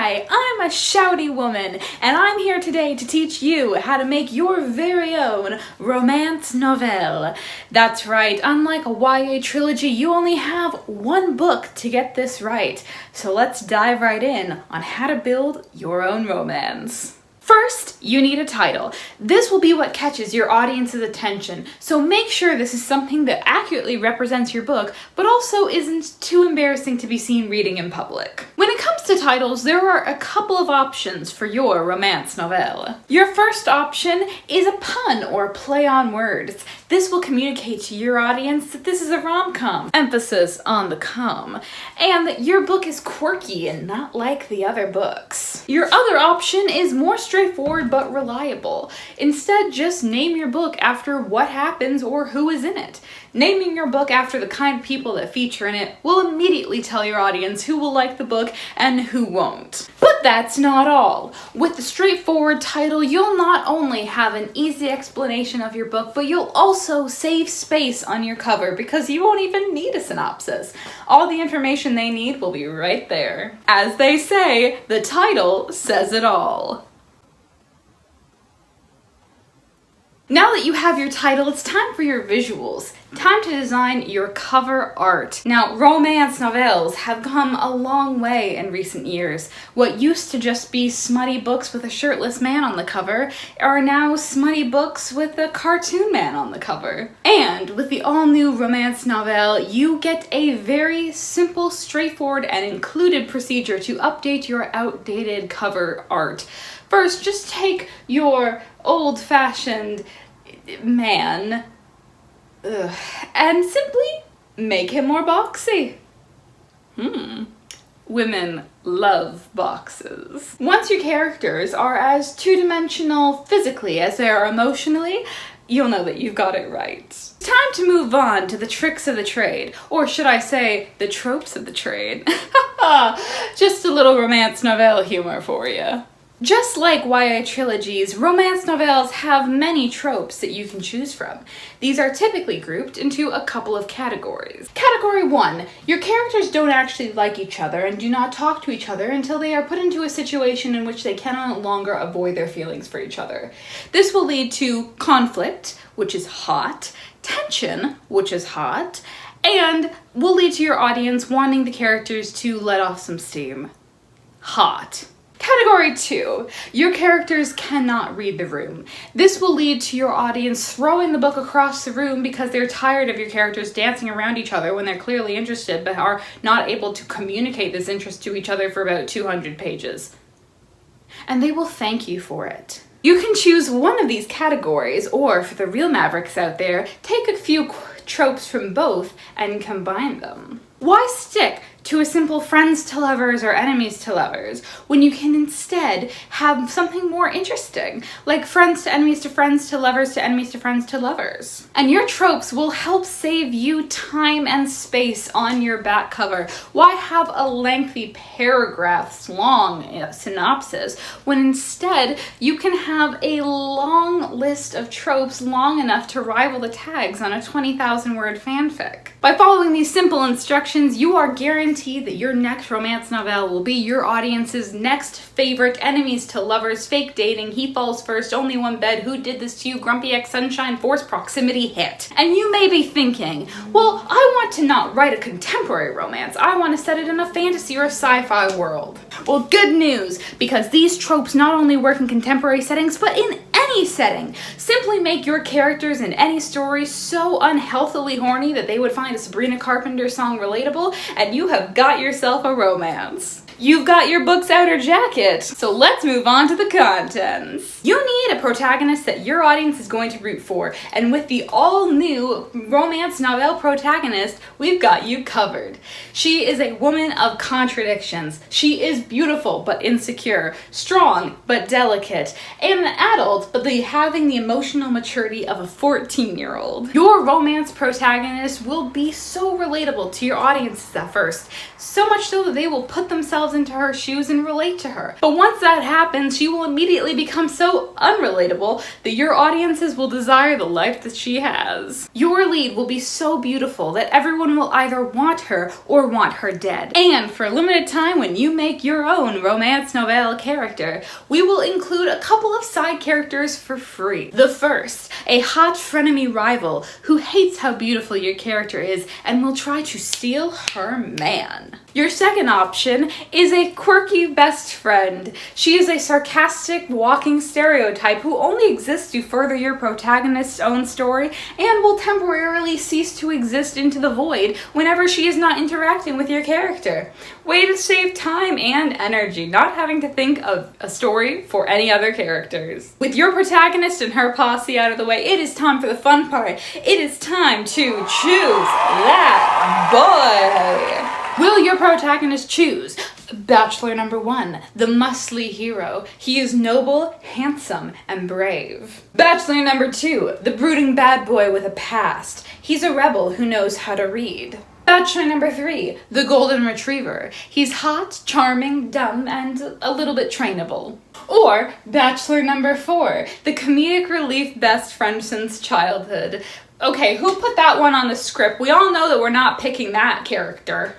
Hi, I'm a shouty woman, and I'm here today to teach you how to make your very own romance novelle. That's right, unlike a YA trilogy, you only have one book to get this right. So let's dive right in on how to build your own romance. First, you need a title. This will be what catches your audience's attention, so make sure this is something that accurately represents your book, but also isn't too embarrassing to be seen reading in public. When it comes to titles, there are a couple of options for your romance novelle. Your first option is a pun or play on words. This will communicate to your audience that this is a rom-com, emphasis on the com, and that your book is quirky and not like the other books. Your other option is more straightforward but reliable. Instead, just name your book after what happens or who is in it. Naming your book after the kind of people that feature in it will immediately tell your audience who will like the book and who won't. But that's not all. With the straightforward title, you'll not only have an easy explanation of your book, but you'll also save space on your cover because you won't even need a synopsis. All the information they need will be right there. As they say, the title says it all. Now that you have your title, it's time for your visuals. Time to design your cover art. Now, romance novels have come a long way in recent years. What used to just be smutty books with a shirtless man on the cover are now smutty books with a cartoon man on the cover. And with the all-new romance novelle, you get a very simple, straightforward, and included procedure to update your outdated cover art. First, just take your old-fashioned man and simply make him more boxy. Women love boxes. Once your characters are as two-dimensional physically as they are emotionally, you'll know that you've got it right. It's time to move on to the tricks of the trade, or should I say, the tropes of the trade. Just a little romance novelle humor for you. Just like YA trilogies, romance novels have many tropes that you can choose from. These are typically grouped into a couple of categories. Category 1. Your characters don't actually like each other and do not talk to each other until they are put into a situation in which they can no longer avoid their feelings for each other. This will lead to conflict, which is hot, tension, which is hot, and will lead to your audience wanting the characters to let off some steam. Hot. Category 2. Your characters cannot read the room. This will lead to your audience throwing the book across the room because they're tired of your characters dancing around each other when they're clearly interested but are not able to communicate this interest to each other for about 200 pages. And they will thank you for it. You can choose one of these categories, or for the real mavericks out there, take a few tropes from both and combine them. Why stick to a simple friends to lovers or enemies to lovers when you can instead have something more interesting, like friends to enemies to friends to lovers to enemies to friends to lovers? And your tropes will help save you time and space on your back cover. Why have a lengthy paragraphs long synopsis when instead you can have a long list of tropes long enough to rival the tags on a 20,000 word fanfic? By following these simple instructions, you are guaranteed that your next romance novelle will be your audience's next favorite enemies to lovers, fake dating, he falls first, only one bed, who did this to you, grumpy ex sunshine, forced proximity hit. And you may be thinking, well, I want to not write a contemporary romance. I want to set it in a fantasy or a sci-fi world. Well, good news, because these tropes not only work in contemporary settings, but in any setting. Simply make your characters in any story so unhealthily horny that they would find a Sabrina Carpenter song relatable, and you have got yourself a romance. You've got your book's outer jacket, so let's move on to the contents. You need a protagonist that your audience is going to root for, and with the all-new romance novelle protagonist, we've got you covered. She is a woman of contradictions. She is beautiful but insecure, strong but delicate, and an adult but having the emotional maturity of a 14-year-old. Your romance protagonist will be so relatable to your audiences at first, so much so that they will put themselves themselves into her shoes and relate to her. But once that happens, she will immediately become so unrelatable that your audiences will desire the life that she has. Your lead will be so beautiful that everyone will either want her or want her dead. And for a limited time, when you make your own romance novelle character, we will include a couple of side characters for free. The first, a hot frenemy rival who hates how beautiful your character is and will try to steal her man. Your second option is a quirky best friend. She is a sarcastic walking stereotype who only exists to further your protagonist's own story and will temporarily cease to exist into the void whenever she is not interacting with your character. Way to save time and energy, not having to think of a story for any other characters. With your protagonist and her posse out of the way, it is time for the fun part. It is time to choose that boy. Will your protagonist choose Bachelor number 1, the muscly hero? He is noble, handsome, and brave. Bachelor number 2, the brooding bad boy with a past. He's a rebel who knows how to read. Bachelor number 3, the golden retriever. He's hot, charming, dumb, and a little bit trainable. Or Bachelor number 4, the comedic relief best friend since childhood. Okay, who put that one on the script? We all know that we're not picking that character.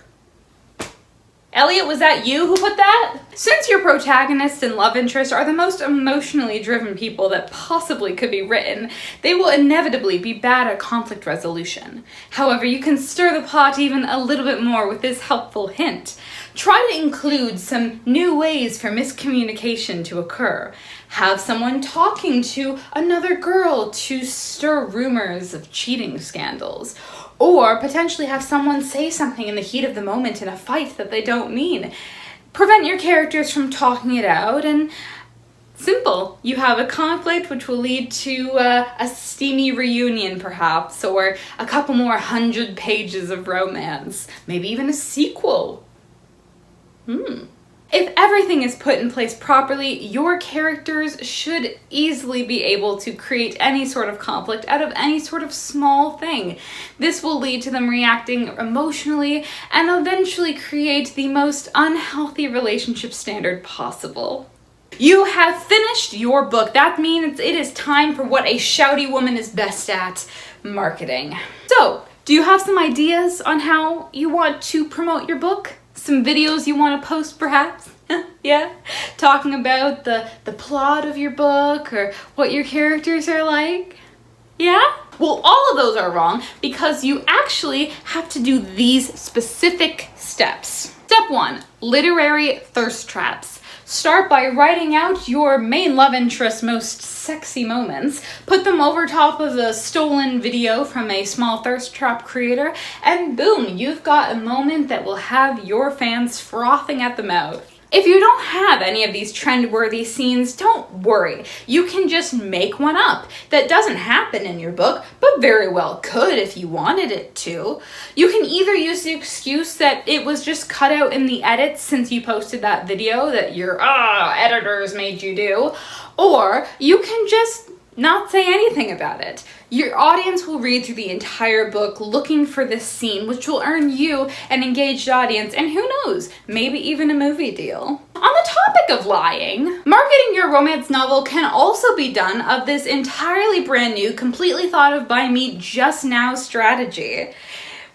Elliot, was that you who put that? Since your protagonist and love interest are the most emotionally driven people that possibly could be written, they will inevitably be bad at conflict resolution. However, you can stir the pot even a little bit more with this helpful hint. Try to include some new ways for miscommunication to occur. Have someone talking to another girl to stir rumors of cheating scandals. Or potentially have someone say something in the heat of the moment in a fight that they don't mean. Prevent your characters from talking it out, and simple. You have a conflict which will lead to a steamy reunion perhaps, or a couple more 100 pages of romance. Maybe even a sequel. If everything is put in place properly, your characters should easily be able to create any sort of conflict out of any sort of small thing. This will lead to them reacting emotionally and eventually create the most unhealthy relationship standard possible. You have finished your book. That means it is time for what a shouty woman is best at, marketing. So, do you have some ideas on how you want to promote your book? Some videos you want to post perhaps? Yeah? Talking about the plot of your book or what your characters are like? Yeah? Well, all of those are wrong because you actually have to do these specific steps. Step 1, literary thirst traps. Start by writing out your main love interest's most sexy moments, put them over top of a stolen video from a small thirst trap creator, and boom, you've got a moment that will have your fans frothing at the mouth. If you don't have any of these trend-worthy scenes, don't worry. You can just make one up. That doesn't happen in your book, but very well could if you wanted it to. You can either use the excuse that it was just cut out in the edits since you posted that video that your editors made you do, or you can just not say anything about it. Your audience will read through the entire book looking for this scene, which will earn you an engaged audience, and who knows, maybe even a movie deal. On the topic of lying, marketing your romance novel can also be done of this entirely brand new, completely thought of by me just now strategy.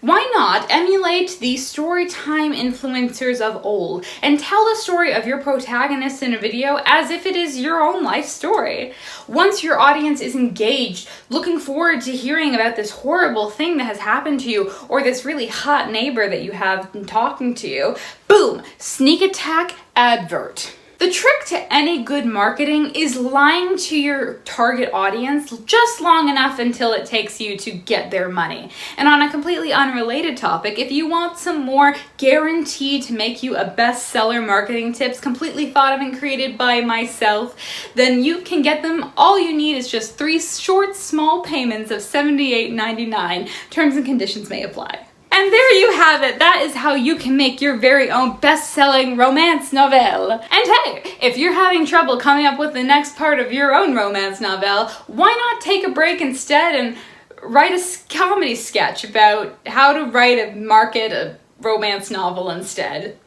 Why not emulate the storytime influencers of old and tell the story of your protagonist in a video as if it is your own life story? Once your audience is engaged, looking forward to hearing about this horrible thing that has happened to you or this really hot neighbor that you have been talking to you, boom, sneak attack advert. The trick to any good marketing is lying to your target audience just long enough until it takes you to get their money. And on a completely unrelated topic, if you want some more guaranteed to make you a bestseller marketing tips completely thought of and created by myself, then you can get them. All you need is just 3 short, small payments of $78.99. Terms and conditions may apply. And there you have it. That is how you can make your very own best-selling romance novel. And hey, if you're having trouble coming up with the next part of your own romance novel, why not take a break instead and write a comedy sketch about how to market a romance novel instead?